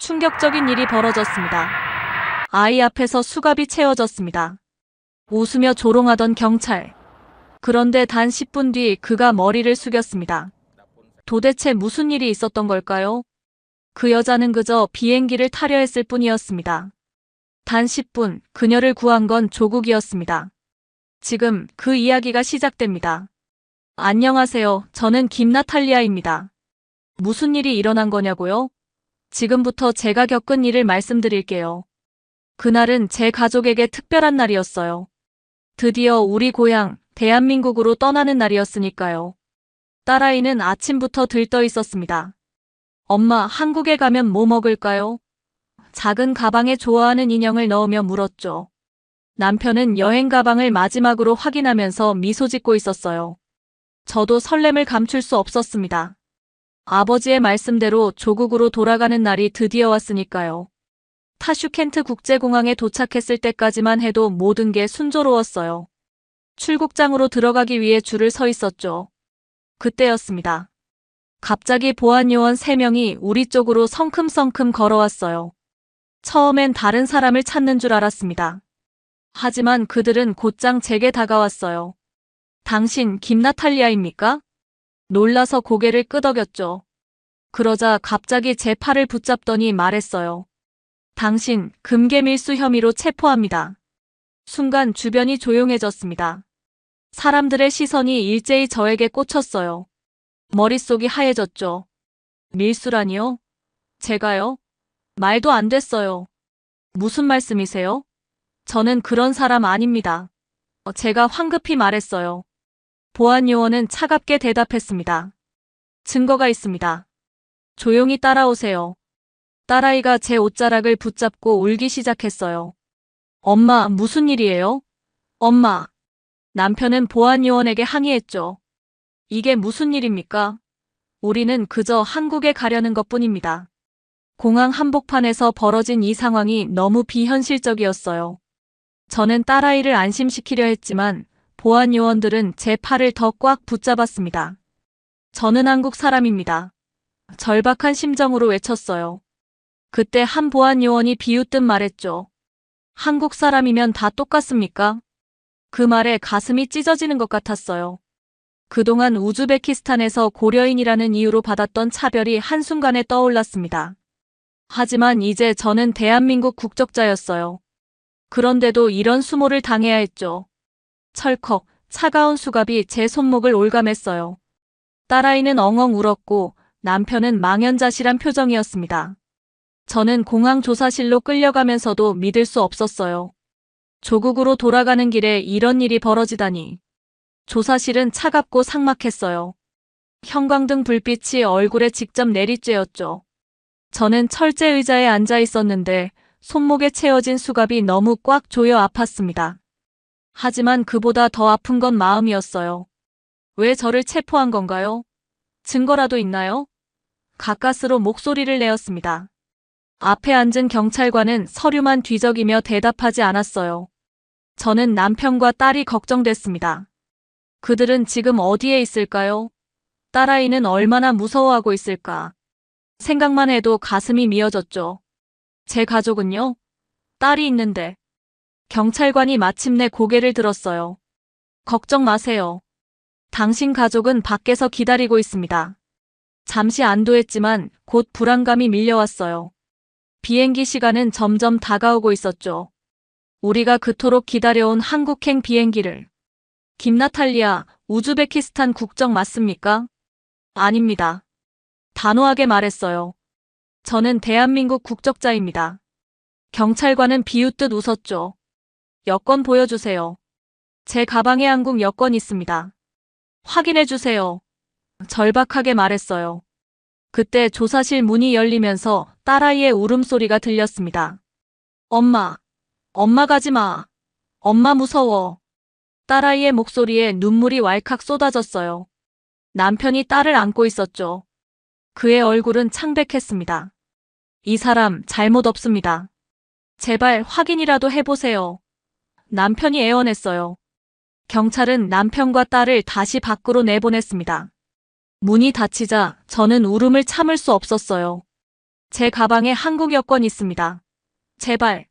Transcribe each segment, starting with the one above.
충격적인 일이 벌어졌습니다. 아이 앞에서 수갑이 채워졌습니다. 웃으며 조롱하던 경찰. 그런데 단 10분 뒤 그가 머리를 숙였습니다. 도대체 무슨 일이 있었던 걸까요? 그 여자는 그저 비행기를 타려 했을 뿐이었습니다. 단 10분, 그녀를 구한 건 조국이었습니다. 지금 그 이야기가 시작됩니다. 안녕하세요. 저는 김나탈리아입니다. 무슨 일이 일어난 거냐고요? 지금부터 제가 겪은 일을 말씀드릴게요. 그날은 제 가족에게 특별한 날이었어요. 드디어 우리 고향, 대한민국으로 떠나는 날이었으니까요. 딸아이는 아침부터 들떠 있었습니다. 엄마, 한국에 가면 뭐 먹을까요? 작은 가방에 좋아하는 인형을 넣으며 물었죠. 남편은 여행 가방을 마지막으로 확인하면서 미소 짓고 있었어요. 저도 설렘을 감출 수 없었습니다. 아버지의 말씀대로 조국으로 돌아가는 날이 드디어 왔으니까요. 타슈켄트 국제공항에 도착했을 때까지만 해도 모든 게 순조로웠어요. 출국장으로 들어가기 위해 줄을 서 있었죠. 그때였습니다. 갑자기 보안요원 3명이 우리 쪽으로 성큼성큼 걸어왔어요. 처음엔 다른 사람을 찾는 줄 알았습니다. 하지만 그들은 곧장 제게 다가왔어요. 당신 김나탈리아입니까? 놀라서 고개를 끄덕였죠. 그러자 갑자기 제 팔을 붙잡더니 말했어요. 당신 금괴밀수 혐의로 체포합니다. 순간 주변이 조용해졌습니다. 사람들의 시선이 일제히 저에게 꽂혔어요. 머릿속이 하얘졌죠. 밀수라니요? 제가요? 말도 안 됐어요. 무슨 말씀이세요? 저는 그런 사람 아닙니다. 제가 황급히 말했어요. 보안요원은 차갑게 대답했습니다. 증거가 있습니다. 조용히 따라오세요. 딸아이가 제 옷자락을 붙잡고 울기 시작했어요. 엄마, 무슨 일이에요? 엄마. 남편은 보안요원에게 항의했죠. 이게 무슨 일입니까? 우리는 그저 한국에 가려는 것뿐입니다. 공항 한복판에서 벌어진 이 상황이 너무 비현실적이었어요. 저는 딸아이를 안심시키려 했지만 보안요원들은 제 팔을 더 꽉 붙잡았습니다. 저는 한국 사람입니다. 절박한 심정으로 외쳤어요. 그때 한 보안요원이 비웃듯 말했죠. 한국 사람이면 다 똑같습니까? 그 말에 가슴이 찢어지는 것 같았어요. 그동안 우즈베키스탄에서 고려인이라는 이유로 받았던 차별이 한순간에 떠올랐습니다. 하지만 이제 저는 대한민국 국적자였어요. 그런데도 이런 수모를 당해야 했죠. 철컥, 차가운 수갑이 제 손목을 올감했어요. 딸아이는 엉엉 울었고 남편은 망연자실한 표정이었습니다. 저는 공항 조사실로 끌려가면서도 믿을 수 없었어요. 조국으로 돌아가는 길에 이런 일이 벌어지다니. 조사실은 차갑고 삭막했어요. 형광등 불빛이 얼굴에 직접 내리쬐었죠. 저는 철제 의자에 앉아 있었는데 손목에 채워진 수갑이 너무 꽉 조여 아팠습니다. 하지만 그보다 더 아픈 건 마음이었어요. 왜 저를 체포한 건가요? 증거라도 있나요? 가까스로 목소리를 내었습니다. 앞에 앉은 경찰관은 서류만 뒤적이며 대답하지 않았어요. 저는 남편과 딸이 걱정됐습니다. 그들은 지금 어디에 있을까요? 딸아이는 얼마나 무서워하고 있을까? 생각만 해도 가슴이 미어졌죠. 제 가족은요? 딸이 있는데. 경찰관이 마침내 고개를 들었어요. 걱정 마세요. 당신 가족은 밖에서 기다리고 있습니다. 잠시 안도했지만 곧 불안감이 밀려왔어요. 비행기 시간은 점점 다가오고 있었죠. 우리가 그토록 기다려온 한국행 비행기를. 김나탈리아, 우즈베키스탄 국적 맞습니까? 아닙니다. 단호하게 말했어요. 저는 대한민국 국적자입니다. 경찰관은 비웃듯 웃었죠. 여권 보여주세요. 제 가방에 한국 여권 있습니다. 확인해주세요. 절박하게 말했어요. 그때 조사실 문이 열리면서 딸아이의 울음소리가 들렸습니다. 엄마, 엄마 가지 마. 엄마 무서워. 딸아이의 목소리에 눈물이 왈칵 쏟아졌어요. 남편이 딸을 안고 있었죠. 그의 얼굴은 창백했습니다. 이 사람 잘못 없습니다. 제발 확인이라도 해보세요. 남편이 애원했어요. 경찰은 남편과 딸을 다시 밖으로 내보냈습니다. 문이 닫히자 저는 울음을 참을 수 없었어요. 제 가방에 한국 여권 있습니다. 제발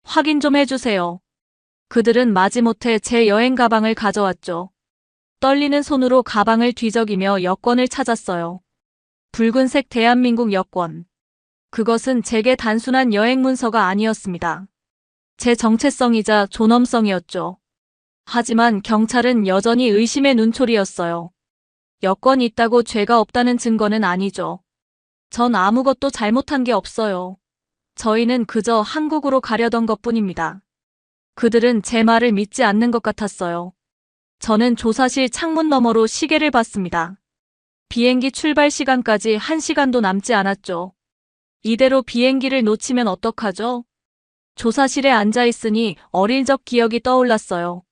확인 좀 해주세요. 그들은 마지못해 제 여행 가방을 가져왔죠. 떨리는 손으로 가방을 뒤적이며 여권을 찾았어요. 붉은색 대한민국 여권. 그것은 제게 단순한 여행 문서가 아니었습니다. 제 정체성이자 존엄성이었죠. 하지만 경찰은 여전히 의심의 눈초리였어요. 여권이 있다고 죄가 없다는 증거는 아니죠. 전 아무것도 잘못한 게 없어요. 저희는 그저 한국으로 가려던 것뿐입니다. 그들은 제 말을 믿지 않는 것 같았어요. 저는 조사실 창문 너머로 시계를 봤습니다. 비행기 출발 시간까지 1시간도 남지 않았죠. 이대로 비행기를 놓치면 어떡하죠? 조사실에 앉아 있으니 어릴 적 기억이 떠올랐어요.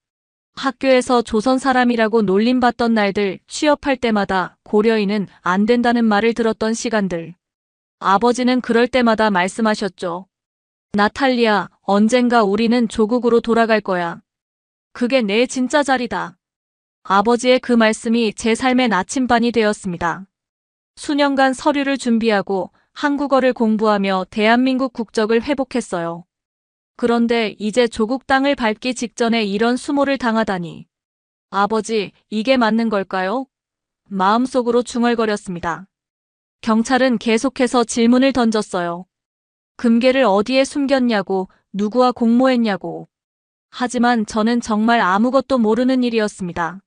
학교에서 조선 사람이라고 놀림받던 날들, 취업할 때마다 고려인은 안 된다는 말을 들었던 시간들. 아버지는 그럴 때마다 말씀하셨죠. 나탈리아, 언젠가 우리는 조국으로 돌아갈 거야. 그게 내 진짜 자리다. 아버지의 그 말씀이 제 삶의 나침반이 되었습니다. 수년간 서류를 준비하고 한국어를 공부하며 대한민국 국적을 회복했어요. 그런데 이제 조국 땅을 밟기 직전에 이런 수모를 당하다니. 아버지, 이게 맞는 걸까요? 마음속으로 중얼거렸습니다. 경찰은 계속해서 질문을 던졌어요. 금괴를 어디에 숨겼냐고, 누구와 공모했냐고. 하지만 저는 정말 아무것도 모르는 일이었습니다.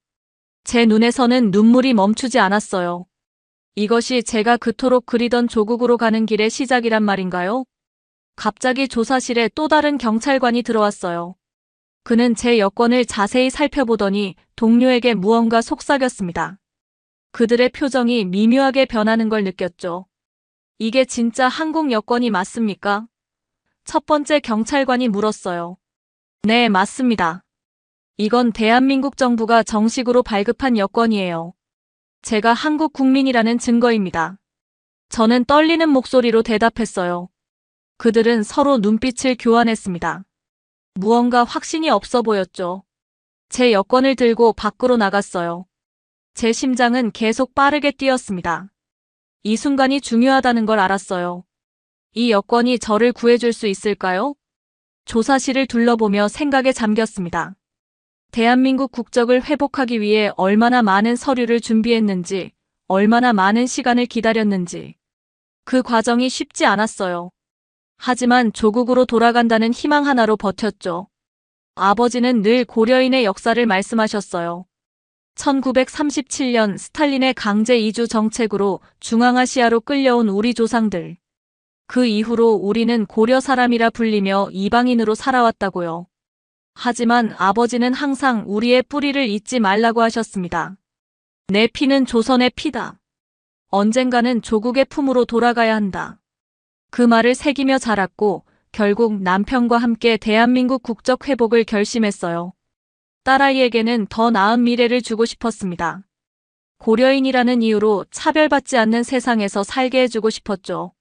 제 눈에서는 눈물이 멈추지 않았어요. 이것이 제가 그토록 그리던 조국으로 가는 길의 시작이란 말인가요? 갑자기 조사실에 또 다른 경찰관이 들어왔어요. 그는 제 여권을 자세히 살펴보더니 동료에게 무언가 속삭였습니다. 그들의 표정이 미묘하게 변하는 걸 느꼈죠. 이게 진짜 한국 여권이 맞습니까? 첫 번째 경찰관이 물었어요. 네, 맞습니다. 이건 대한민국 정부가 정식으로 발급한 여권이에요. 제가 한국 국민이라는 증거입니다. 저는 떨리는 목소리로 대답했어요. 그들은 서로 눈빛을 교환했습니다. 무언가 확신이 없어 보였죠. 제 여권을 들고 밖으로 나갔어요. 제 심장은 계속 빠르게 뛰었습니다. 이 순간이 중요하다는 걸 알았어요. 이 여권이 저를 구해줄 수 있을까요? 조사실을 둘러보며 생각에 잠겼습니다. 대한민국 국적을 회복하기 위해 얼마나 많은 서류를 준비했는지, 얼마나 많은 시간을 기다렸는지. 그 과정이 쉽지 않았어요. 하지만 조국으로 돌아간다는 희망 하나로 버텼죠. 아버지는 늘 고려인의 역사를 말씀하셨어요. 1937년 스탈린의 강제 이주 정책으로 중앙아시아로 끌려온 우리 조상들. 그 이후로 우리는 고려 사람이라 불리며 이방인으로 살아왔다고요. 하지만 아버지는 항상 우리의 뿌리를 잊지 말라고 하셨습니다. 내 피는 조선의 피다. 언젠가는 조국의 품으로 돌아가야 한다. 그 말을 새기며 자랐고 결국 남편과 함께 대한민국 국적 회복을 결심했어요. 딸아이에게는 더 나은 미래를 주고 싶었습니다. 고려인이라는 이유로 차별받지 않는 세상에서 살게 해주고 싶었죠.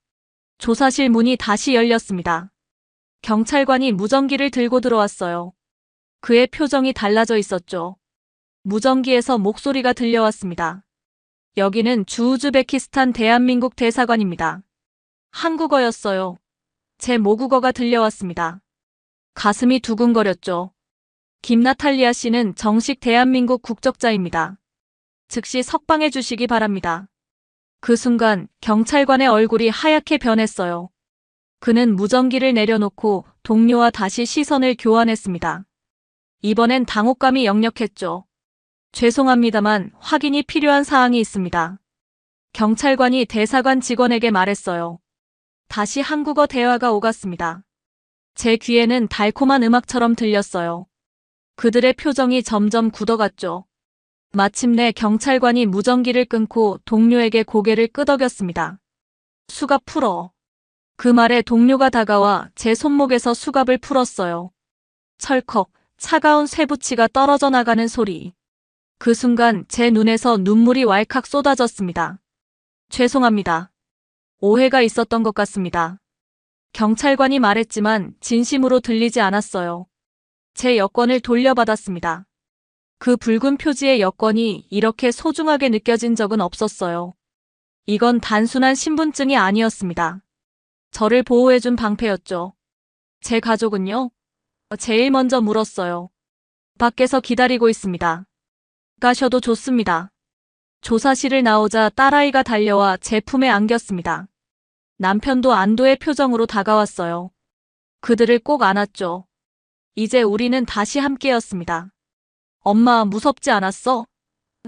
조사실 문이 다시 열렸습니다. 경찰관이 무전기를 들고 들어왔어요. 그의 표정이 달라져 있었죠. 무전기에서 목소리가 들려왔습니다. 여기는 주우즈베키스탄 대한민국 대사관입니다. 한국어였어요. 제 모국어가 들려왔습니다. 가슴이 두근거렸죠. 김나탈리아 씨는 정식 대한민국 국적자입니다. 즉시 석방해 주시기 바랍니다. 그 순간 경찰관의 얼굴이 하얗게 변했어요. 그는 무전기를 내려놓고 동료와 다시 시선을 교환했습니다. 이번엔 당혹감이 역력했죠. 죄송합니다만 확인이 필요한 사항이 있습니다. 경찰관이 대사관 직원에게 말했어요. 다시 한국어 대화가 오갔습니다. 제 귀에는 달콤한 음악처럼 들렸어요. 그들의 표정이 점점 굳어갔죠. 마침내 경찰관이 무전기를 끊고 동료에게 고개를 끄덕였습니다. 수갑 풀어. 그 말에 동료가 다가와 제 손목에서 수갑을 풀었어요. 철컥, 차가운 쇠붙이가 떨어져 나가는 소리. 그 순간 제 눈에서 눈물이 왈칵 쏟아졌습니다. 죄송합니다. 오해가 있었던 것 같습니다. 경찰관이 말했지만 진심으로 들리지 않았어요. 제 여권을 돌려받았습니다. 그 붉은 표지의 여권이 이렇게 소중하게 느껴진 적은 없었어요. 이건 단순한 신분증이 아니었습니다. 저를 보호해준 방패였죠. 제 가족은요? 제일 먼저 물었어요. 밖에서 기다리고 있습니다. 가셔도 좋습니다. 조사실을 나오자 딸아이가 달려와 제 품에 안겼습니다. 남편도 안도의 표정으로 다가왔어요. 그들을 꼭 안았죠. 이제 우리는 다시 함께였습니다. 엄마, 무섭지 않았어?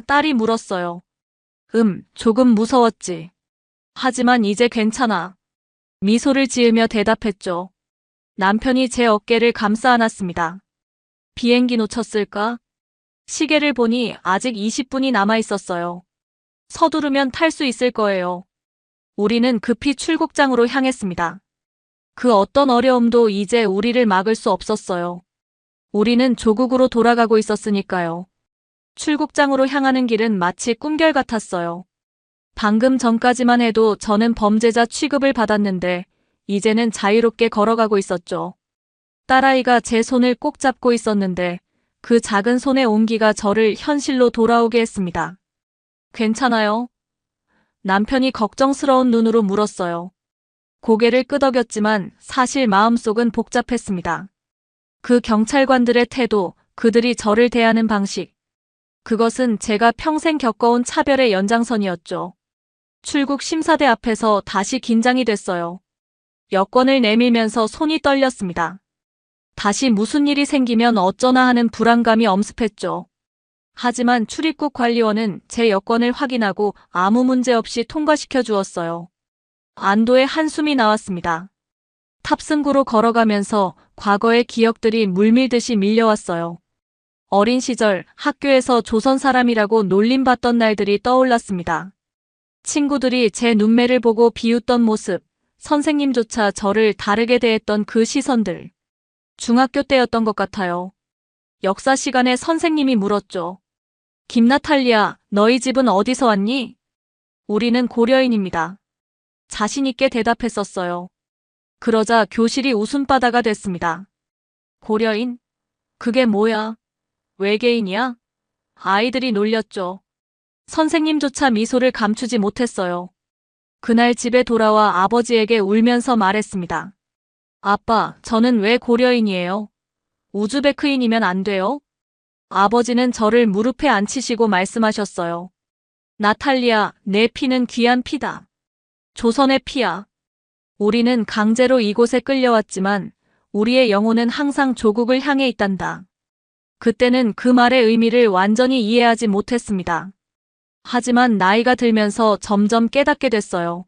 딸이 물었어요. 조금 무서웠지. 하지만 이제 괜찮아. 미소를 지으며 대답했죠. 남편이 제 어깨를 감싸 안았습니다. 비행기 놓쳤을까? 시계를 보니 아직 20분이 남아 있었어요. 서두르면 탈 수 있을 거예요. 우리는 급히 출국장으로 향했습니다. 그 어떤 어려움도 이제 우리를 막을 수 없었어요. 우리는 조국으로 돌아가고 있었으니까요. 출국장으로 향하는 길은 마치 꿈결 같았어요. 방금 전까지만 해도 저는 범죄자 취급을 받았는데 이제는 자유롭게 걸어가고 있었죠. 딸아이가 제 손을 꼭 잡고 있었는데 그 작은 손의 온기가 저를 현실로 돌아오게 했습니다. 괜찮아요? 남편이 걱정스러운 눈으로 물었어요. 고개를 끄덕였지만 사실 마음속은 복잡했습니다. 그 경찰관들의 태도, 그들이 저를 대하는 방식. 그것은 제가 평생 겪어온 차별의 연장선이었죠. 출국 심사대 앞에서 다시 긴장이 됐어요. 여권을 내밀면서 손이 떨렸습니다. 다시 무슨 일이 생기면 어쩌나 하는 불안감이 엄습했죠. 하지만 출입국 관리원은 제 여권을 확인하고 아무 문제 없이 통과시켜 주었어요. 안도의 한숨이 나왔습니다. 탑승구로 걸어가면서 과거의 기억들이 물밀듯이 밀려왔어요. 어린 시절 학교에서 조선 사람이라고 놀림받던 날들이 떠올랐습니다. 친구들이 제 눈매를 보고 비웃던 모습, 선생님조차 저를 다르게 대했던 그 시선들. 중학교 때였던 것 같아요. 역사 시간에 선생님이 물었죠. 김나탈리아, 너희 집은 어디서 왔니? 우리는 고려인입니다. 자신 있게 대답했었어요. 그러자 교실이 웃음바다가 됐습니다. 고려인? 그게 뭐야? 외계인이야? 아이들이 놀렸죠. 선생님조차 미소를 감추지 못했어요. 그날 집에 돌아와 아버지에게 울면서 말했습니다. 아빠, 저는 왜 고려인이에요? 우즈베크인이면 안 돼요? 아버지는 저를 무릎에 앉히시고 말씀하셨어요. 나탈리아, 내 피는 귀한 피다. 조선의 피야. 우리는 강제로 이곳에 끌려왔지만 우리의 영혼은 항상 조국을 향해 있단다. 그때는 그 말의 의미를 완전히 이해하지 못했습니다. 하지만 나이가 들면서 점점 깨닫게 됐어요.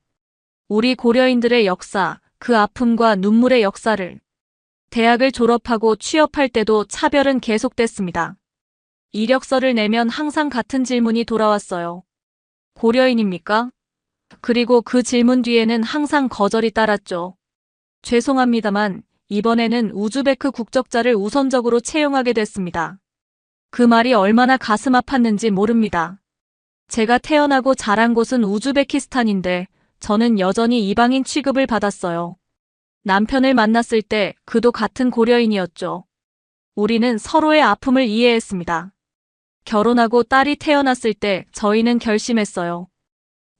우리 고려인들의 역사, 그 아픔과 눈물의 역사를. 대학을 졸업하고 취업할 때도 차별은 계속됐습니다. 이력서를 내면 항상 같은 질문이 돌아왔어요. 고려인입니까? 그리고 그 질문 뒤에는 항상 거절이 따랐죠. 죄송합니다만 이번에는 우즈베크 국적자를 우선적으로 채용하게 됐습니다. 그 말이 얼마나 가슴 아팠는지 모릅니다. 제가 태어나고 자란 곳은 우즈베키스탄인데 저는 여전히 이방인 취급을 받았어요. 남편을 만났을 때 그도 같은 고려인이었죠. 우리는 서로의 아픔을 이해했습니다. 결혼하고 딸이 태어났을 때 저희는 결심했어요.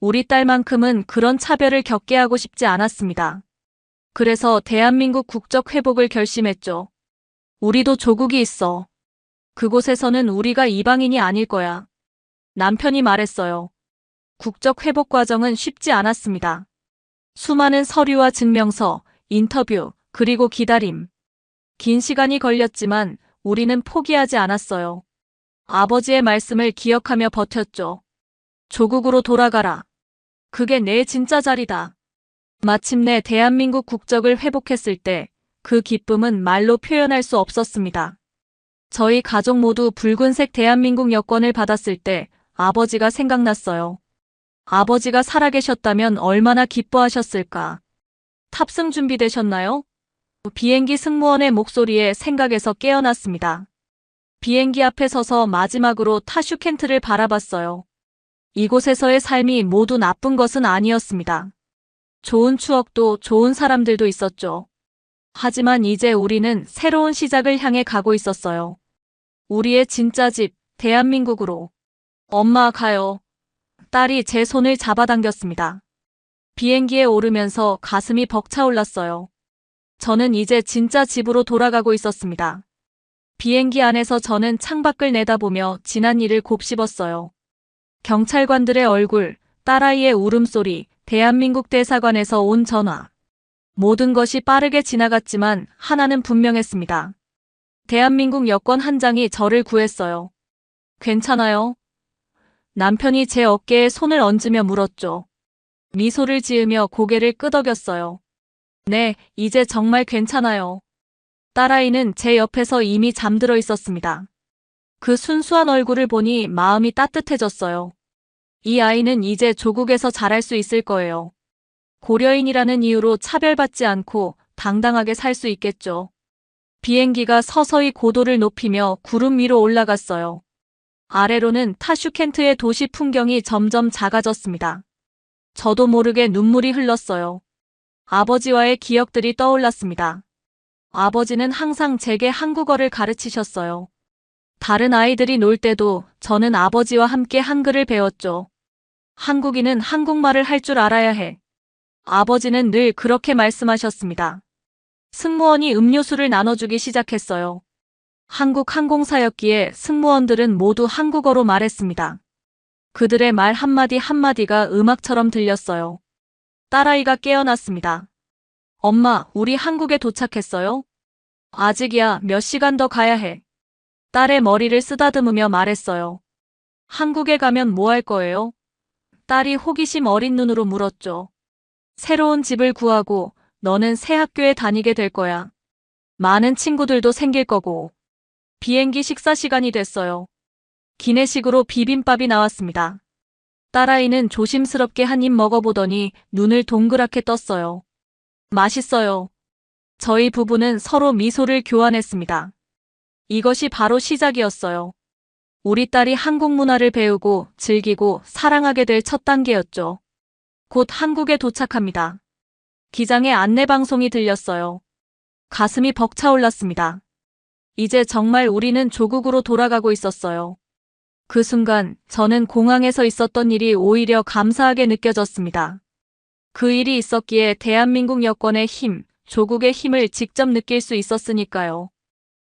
우리 딸만큼은 그런 차별을 겪게 하고 싶지 않았습니다. 그래서 대한민국 국적 회복을 결심했죠. 우리도 조국이 있어. 그곳에서는 우리가 이방인이 아닐 거야. 남편이 말했어요. 국적 회복 과정은 쉽지 않았습니다. 수많은 서류와 증명서, 인터뷰, 그리고 기다림. 긴 시간이 걸렸지만 우리는 포기하지 않았어요. 아버지의 말씀을 기억하며 버텼죠. 조국으로 돌아가라. 그게 내 진짜 자리다. 마침내 대한민국 국적을 회복했을 때 그 기쁨은 말로 표현할 수 없었습니다. 저희 가족 모두 붉은색 대한민국 여권을 받았을 때 아버지가 생각났어요. 아버지가 살아계셨다면 얼마나 기뻐하셨을까. 탑승 준비되셨나요? 비행기 승무원의 목소리에 생각에서 깨어났습니다. 비행기 앞에 서서 마지막으로 타슈켄트를 바라봤어요. 이곳에서의 삶이 모두 나쁜 것은 아니었습니다. 좋은 추억도 좋은 사람들도 있었죠. 하지만 이제 우리는 새로운 시작을 향해 가고 있었어요. 우리의 진짜 집, 대한민국으로. 엄마 가요. 딸이 제 손을 잡아당겼습니다. 비행기에 오르면서 가슴이 벅차올랐어요. 저는 이제 진짜 집으로 돌아가고 있었습니다. 비행기 안에서 저는 창밖을 내다보며 지난 일을 곱씹었어요. 경찰관들의 얼굴, 딸아이의 울음소리, 대한민국 대사관에서 온 전화. 모든 것이 빠르게 지나갔지만 하나는 분명했습니다. 대한민국 여권 한 장이 저를 구했어요. 괜찮아요? 남편이 제 어깨에 손을 얹으며 물었죠. 미소를 지으며 고개를 끄덕였어요. 네, 이제 정말 괜찮아요. 딸아이는 제 옆에서 이미 잠들어 있었습니다. 그 순수한 얼굴을 보니 마음이 따뜻해졌어요. 이 아이는 이제 조국에서 자랄 수 있을 거예요. 고려인이라는 이유로 차별받지 않고 당당하게 살 수 있겠죠. 비행기가 서서히 고도를 높이며 구름 위로 올라갔어요. 아래로는 타슈켄트의 도시 풍경이 점점 작아졌습니다. 저도 모르게 눈물이 흘렀어요. 아버지와의 기억들이 떠올랐습니다. 아버지는 항상 제게 한국어를 가르치셨어요. 다른 아이들이 놀 때도 저는 아버지와 함께 한글을 배웠죠. 한국인은 한국말을 할 줄 알아야 해. 아버지는 늘 그렇게 말씀하셨습니다. 승무원이 음료수를 나눠주기 시작했어요. 한국 항공사였기에 승무원들은 모두 한국어로 말했습니다. 그들의 말 한마디 한마디가 음악처럼 들렸어요. 딸아이가 깨어났습니다. 엄마, 우리 한국에 도착했어요? 아직이야, 몇 시간 더 가야 해. 딸의 머리를 쓰다듬으며 말했어요. 한국에 가면 뭐 할 거예요? 딸이 호기심 어린 눈으로 물었죠. 새로운 집을 구하고 너는 새 학교에 다니게 될 거야. 많은 친구들도 생길 거고. 비행기 식사 시간이 됐어요. 기내식으로 비빔밥이 나왔습니다. 딸아이는 조심스럽게 한 입 먹어보더니 눈을 동그랗게 떴어요. 맛있어요. 저희 부부는 서로 미소를 교환했습니다. 이것이 바로 시작이었어요. 우리 딸이 한국 문화를 배우고 즐기고 사랑하게 될 첫 단계였죠. 곧 한국에 도착합니다. 기장의 안내방송이 들렸어요. 가슴이 벅차올랐습니다. 이제 정말 우리는 조국으로 돌아가고 있었어요. 그 순간 저는 공항에서 있었던 일이 오히려 감사하게 느껴졌습니다. 그 일이 있었기에 대한민국 여권의 힘, 조국의 힘을 직접 느낄 수 있었으니까요.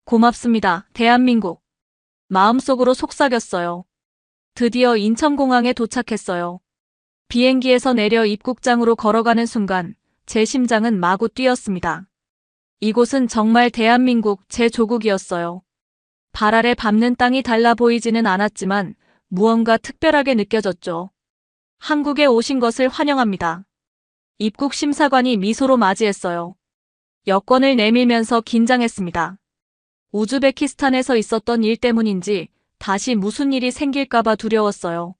고맙습니다, 대한민국. 마음속으로 속삭였어요. 드디어 인천공항에 도착했어요. 비행기에서 내려 입국장으로 걸어가는 순간 제 심장은 마구 뛰었습니다. 이곳은 정말 대한민국 제 조국이었어요. 발 아래 밟는 땅이 달라 보이지는 않았지만 무언가 특별하게 느껴졌죠. 한국에 오신 것을 환영합니다. 입국 심사관이 미소로 맞이했어요. 여권을 내밀면서 긴장했습니다. 우즈베키스탄에서 있었던 일 때문인지 다시 무슨 일이 생길까봐 두려웠어요.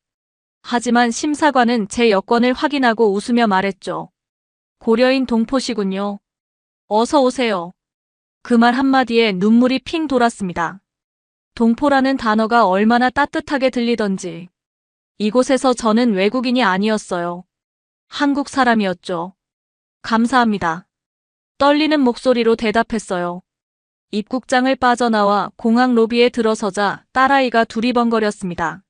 하지만 심사관은 제 여권을 확인하고 웃으며 말했죠. 고려인 동포시군요. 어서 오세요. 그 말 한마디에 눈물이 핑 돌았습니다. 동포라는 단어가 얼마나 따뜻하게 들리던지. 이곳에서 저는 외국인이 아니었어요. 한국 사람이었죠. 감사합니다. 떨리는 목소리로 대답했어요. 입국장을 빠져나와 공항 로비에 들어서자 딸아이가 두리번거렸습니다.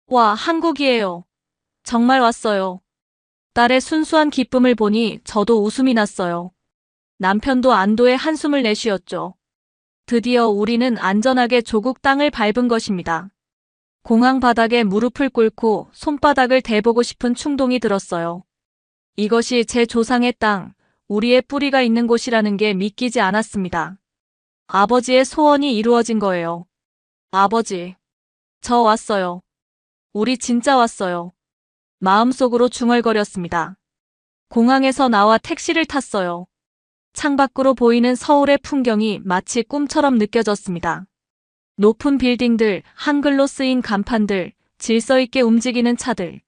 와, 한국이에요. 정말 왔어요. 딸의 순수한 기쁨을 보니 저도 웃음이 났어요. 남편도 안도의 한숨을 내쉬었죠. 드디어 우리는 안전하게 조국 땅을 밟은 것입니다. 공항 바닥에 무릎을 꿇고 손바닥을 대보고 싶은 충동이 들었어요. 이것이 제 조상의 땅, 우리의 뿌리가 있는 곳이라는 게 믿기지 않았습니다. 아버지의 소원이 이루어진 거예요. 아버지, 저 왔어요. 우리 진짜 왔어요. 마음속으로 중얼거렸습니다. 공항에서 나와 택시를 탔어요. 창밖으로 보이는 서울의 풍경이 마치 꿈처럼 느껴졌습니다. 높은 빌딩들, 한글로 쓰인 간판들, 질서 있게 움직이는 차들.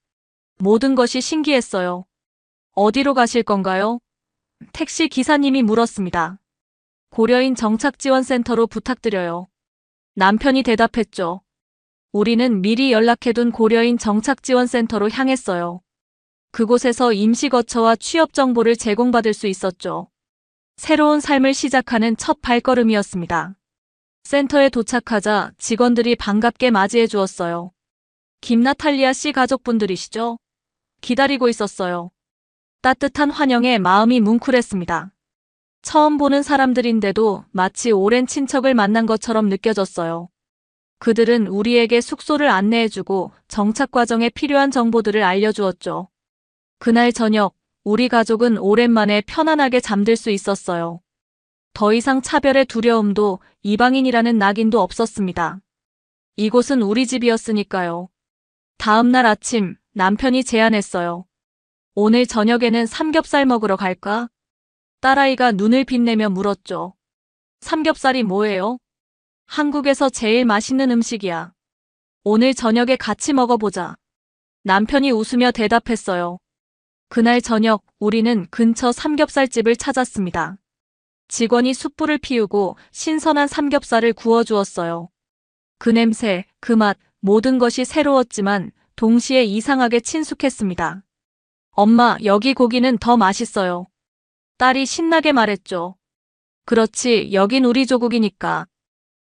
모든 것이 신기했어요. 어디로 가실 건가요? 택시 기사님이 물었습니다. 고려인 정착지원센터로 부탁드려요. 남편이 대답했죠. 우리는 미리 연락해둔 고려인 정착지원센터로 향했어요. 그곳에서 임시거처와 취업 정보를 제공받을 수 있었죠. 새로운 삶을 시작하는 첫 발걸음이었습니다. 센터에 도착하자 직원들이 반갑게 맞이해 주었어요. 김나탈리아 씨 가족분들이시죠? 기다리고 있었어요. 따뜻한 환영에 마음이 뭉클했습니다. 처음 보는 사람들인데도 마치 오랜 친척을 만난 것처럼 느껴졌어요. 그들은 우리에게 숙소를 안내해주고 정착 과정에 필요한 정보들을 알려주었죠. 그날 저녁, 우리 가족은 오랜만에 편안하게 잠들 수 있었어요. 더 이상 차별의 두려움도 이방인이라는 낙인도 없었습니다. 이곳은 우리 집이었으니까요. 다음 날 아침, 남편이 제안했어요. 오늘 저녁에는 삼겹살 먹으러 갈까? 딸아이가 눈을 빛내며 물었죠. 삼겹살이 뭐예요? 한국에서 제일 맛있는 음식이야. 오늘 저녁에 같이 먹어보자. 남편이 웃으며 대답했어요. 그날 저녁, 우리는 근처 삼겹살집을 찾았습니다. 직원이 숯불을 피우고 신선한 삼겹살을 구워주었어요. 그 냄새, 그 맛, 모든 것이 새로웠지만 동시에 이상하게 친숙했습니다. 엄마, 여기 고기는 더 맛있어요. 딸이 신나게 말했죠. 그렇지, 여긴 우리 조국이니까.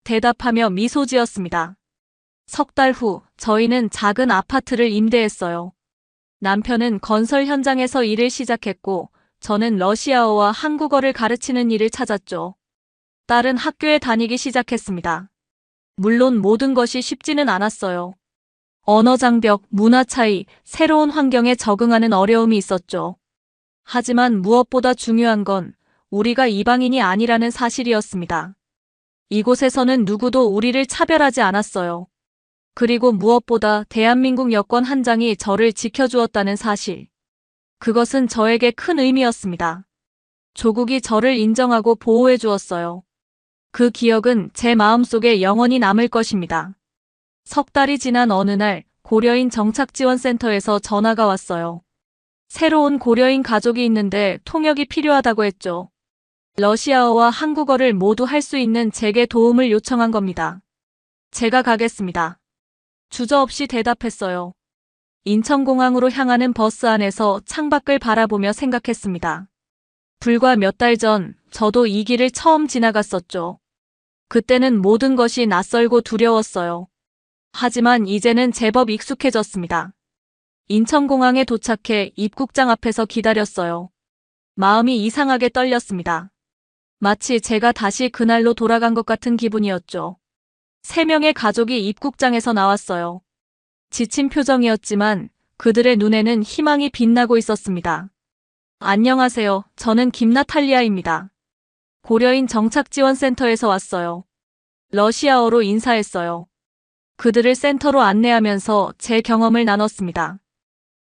대답하며 미소 지었습니다. 석 달 후, 저희는 작은 아파트를 임대했어요. 남편은 건설 현장에서 일을 시작했고, 저는 러시아어와 한국어를 가르치는 일을 찾았죠. 딸은 학교에 다니기 시작했습니다. 물론 모든 것이 쉽지는 않았어요. 언어 장벽, 문화 차이, 새로운 환경에 적응하는 어려움이 있었죠. 하지만 무엇보다 중요한 건 우리가 이방인이 아니라는 사실이었습니다. 이곳에서는 누구도 우리를 차별하지 않았어요. 그리고 무엇보다 대한민국 여권 한 장이 저를 지켜주었다는 사실. 그것은 저에게 큰 의미였습니다. 조국이 저를 인정하고 보호해 주었어요. 그 기억은 제 마음속에 영원히 남을 것입니다. 석 달이 지난 어느 날 고려인 정착지원센터에서 전화가 왔어요. 새로운 고려인 가족이 있는데 통역이 필요하다고 했죠. 러시아어와 한국어를 모두 할 수 있는 제게 도움을 요청한 겁니다. 제가 가겠습니다. 주저없이 대답했어요. 인천공항으로 향하는 버스 안에서 창밖을 바라보며 생각했습니다. 불과 몇 달 전 저도 이 길을 처음 지나갔었죠. 그때는 모든 것이 낯설고 두려웠어요. 하지만 이제는 제법 익숙해졌습니다. 인천공항에 도착해 입국장 앞에서 기다렸어요. 마음이 이상하게 떨렸습니다. 마치 제가 다시 그날로 돌아간 것 같은 기분이었죠. 3명의 가족이 입국장에서 나왔어요. 지친 표정이었지만 그들의 눈에는 희망이 빛나고 있었습니다. 안녕하세요. 저는 김나탈리아입니다. 고려인 정착지원센터에서 왔어요. 러시아어로 인사했어요. 그들을 센터로 안내하면서 제 경험을 나눴습니다.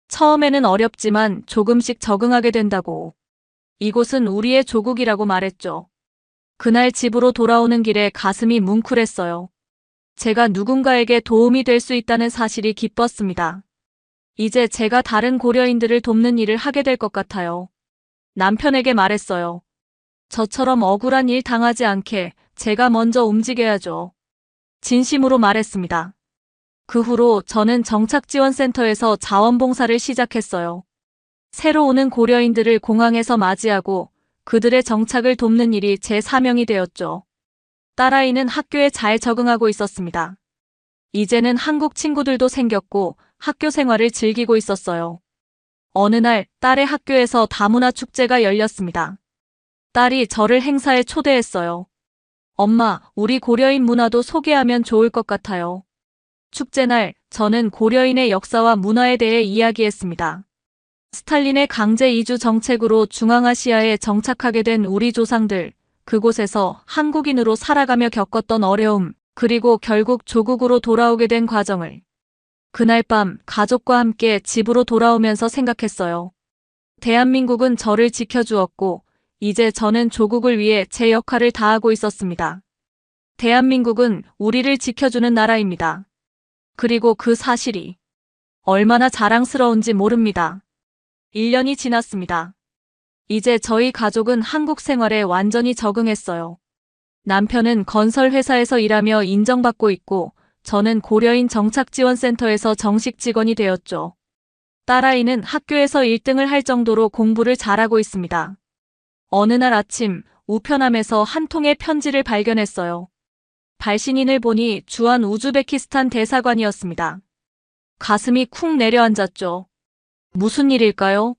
처음에는 어렵지만 조금씩 적응하게 된다고. 이곳은 우리의 조국이라고 말했죠. 그날 집으로 돌아오는 길에 가슴이 뭉클했어요. 제가 누군가에게 도움이 될 수 있다는 사실이 기뻤습니다. 이제 제가 다른 고려인들을 돕는 일을 하게 될 것 같아요. 남편에게 말했어요. 저처럼 억울한 일 당하지 않게 제가 먼저 움직여야죠. 진심으로 말했습니다. 그 후로 저는 정착지원센터에서 자원봉사를 시작했어요. 새로 오는 고려인들을 공항에서 맞이하고 그들의 정착을 돕는 일이 제 사명이 되었죠. 딸아이는 학교에 잘 적응하고 있었습니다. 이제는 한국 친구들도 생겼고 학교 생활을 즐기고 있었어요. 어느 날 딸의 학교에서 다문화 축제가 열렸습니다. 딸이 저를 행사에 초대했어요. 엄마, 우리 고려인 문화도 소개하면 좋을 것 같아요. 축제 날 저는 고려인의 역사와 문화에 대해 이야기했습니다. 스탈린의 강제 이주 정책으로 중앙아시아에 정착하게 된 우리 조상들, 그곳에서 한국인으로 살아가며 겪었던 어려움, 그리고 결국 조국으로 돌아오게 된 과정을. 그날 밤 가족과 함께 집으로 돌아오면서 생각했어요. 대한민국은 저를 지켜주었고 이제 저는 조국을 위해 제 역할을 다하고 있었습니다. 대한민국은 우리를 지켜주는 나라입니다. 그리고 그 사실이 얼마나 자랑스러운지 모릅니다. 1년이 지났습니다. 이제 저희 가족은 한국 생활에 완전히 적응했어요. 남편은 건설 회사에서 일하며 인정받고 있고 저는 고려인 정착지원센터에서 정식 직원이 되었죠. 딸아이는 학교에서 1등을 할 정도로 공부를 잘하고 있습니다. 어느 날 아침 우편함에서 한 통의 편지를 발견했어요. 발신인을 보니 주한 우즈베키스탄 대사관이었습니다. 가슴이 쿵 내려앉았죠. 무슨 일일까요?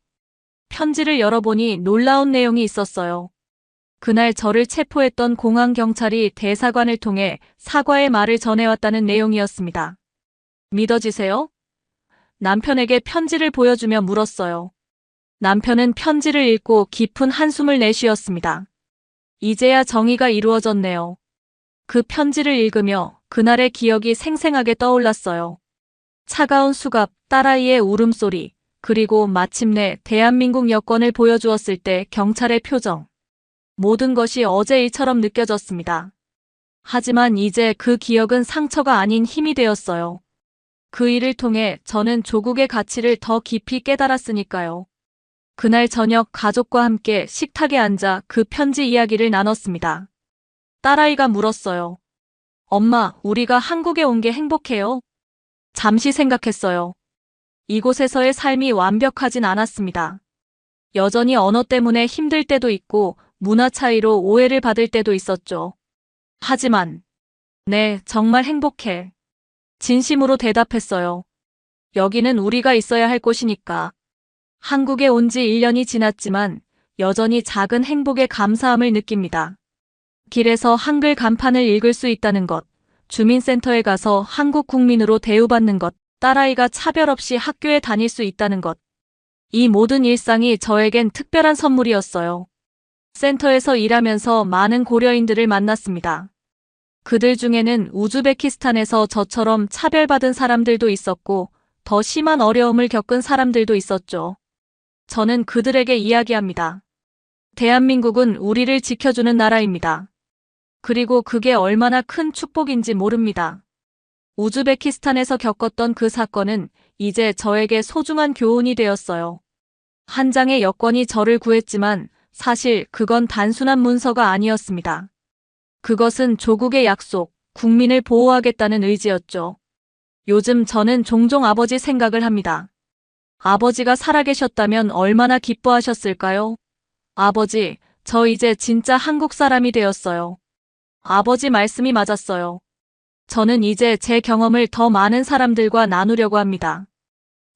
편지를 열어보니 놀라운 내용이 있었어요. 그날 저를 체포했던 공항 경찰이 대사관을 통해 사과의 말을 전해왔다는 내용이었습니다. 믿어지세요? 남편에게 편지를 보여주며 물었어요. 남편은 편지를 읽고 깊은 한숨을 내쉬었습니다. 이제야 정의가 이루어졌네요. 그 편지를 읽으며 그날의 기억이 생생하게 떠올랐어요. 차가운 수갑, 딸아이의 울음소리, 그리고 마침내 대한민국 여권을 보여주었을 때 경찰의 표정. 모든 것이 어제 일처럼 느껴졌습니다. 하지만 이제 그 기억은 상처가 아닌 힘이 되었어요. 그 일을 통해 저는 조국의 가치를 더 깊이 깨달았으니까요. 그날 저녁 가족과 함께 식탁에 앉아 그 편지 이야기를 나눴습니다. 딸아이가 물었어요. 엄마, 우리가 한국에 온 게 행복해요? 잠시 생각했어요. 이곳에서의 삶이 완벽하진 않았습니다. 여전히 언어 때문에 힘들 때도 있고 문화 차이로 오해를 받을 때도 있었죠. 하지만 네, 정말 행복해. 진심으로 대답했어요. 여기는 우리가 있어야 할 곳이니까. 한국에 온 지 1년이 지났지만 여전히 작은 행복에 감사함을 느낍니다. 길에서 한글 간판을 읽을 수 있다는 것, 주민센터에 가서 한국 국민으로 대우받는 것, 딸아이가 차별 없이 학교에 다닐 수 있다는 것. 이 모든 일상이 저에겐 특별한 선물이었어요. 센터에서 일하면서 많은 고려인들을 만났습니다. 그들 중에는 우즈베키스탄에서 저처럼 차별받은 사람들도 있었고 더 심한 어려움을 겪은 사람들도 있었죠. 저는 그들에게 이야기합니다. 대한민국은 우리를 지켜주는 나라입니다. 그리고 그게 얼마나 큰 축복인지 모릅니다. 우즈베키스탄에서 겪었던 그 사건은 이제 저에게 소중한 교훈이 되었어요. 한 장의 여권이 저를 구했지만 사실 그건 단순한 문서가 아니었습니다. 그것은 조국의 약속, 국민을 보호하겠다는 의지였죠. 요즘 저는 종종 아버지 생각을 합니다. 아버지가 살아계셨다면 얼마나 기뻐하셨을까요? 아버지, 저 이제 진짜 한국 사람이 되었어요. 아버지 말씀이 맞았어요. 저는 이제 제 경험을 더 많은 사람들과 나누려고 합니다.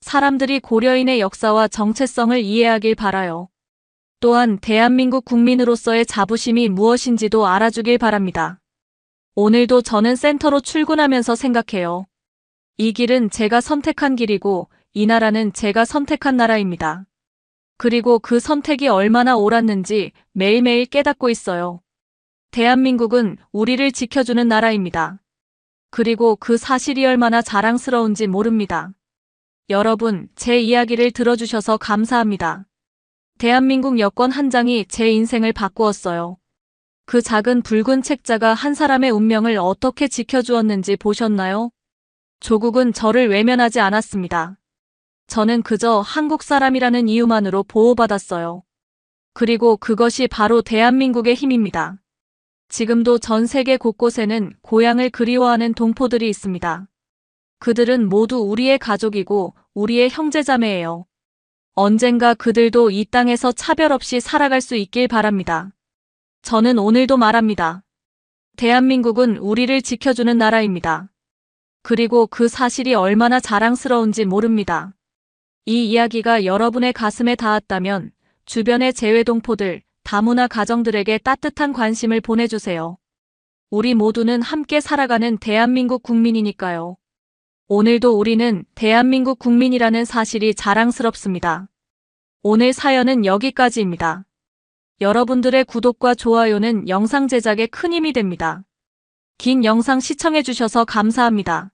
사람들이 고려인의 역사와 정체성을 이해하길 바라요. 또한 대한민국 국민으로서의 자부심이 무엇인지도 알아주길 바랍니다. 오늘도 저는 센터로 출근하면서 생각해요. 이 길은 제가 선택한 길이고 이 나라는 제가 선택한 나라입니다. 그리고 그 선택이 얼마나 옳았는지 매일매일 깨닫고 있어요. 대한민국은 우리를 지켜주는 나라입니다. 그리고 그 사실이 얼마나 자랑스러운지 모릅니다. 여러분, 제 이야기를 들어주셔서 감사합니다. 대한민국 여권 한 장이 제 인생을 바꾸었어요. 그 작은 붉은 책자가 한 사람의 운명을 어떻게 지켜주었는지 보셨나요? 조국은 저를 외면하지 않았습니다. 저는 그저 한국 사람이라는 이유만으로 보호받았어요. 그리고 그것이 바로 대한민국의 힘입니다. 지금도 전 세계 곳곳에는 고향을 그리워하는 동포들이 있습니다. 그들은 모두 우리의 가족이고 우리의 형제자매예요. 언젠가 그들도 이 땅에서 차별 없이 살아갈 수 있길 바랍니다. 저는 오늘도 말합니다. 대한민국은 우리를 지켜주는 나라입니다. 그리고 그 사실이 얼마나 자랑스러운지 모릅니다. 이 이야기가 여러분의 가슴에 닿았다면 주변의 재외동포들, 다문화 가정들에게 따뜻한 관심을 보내주세요. 우리 모두는 함께 살아가는 대한민국 국민이니까요. 오늘도 우리는 대한민국 국민이라는 사실이 자랑스럽습니다. 오늘 사연은 여기까지입니다. 여러분들의 구독과 좋아요는 영상 제작에 큰 힘이 됩니다. 긴 영상 시청해주셔서 감사합니다.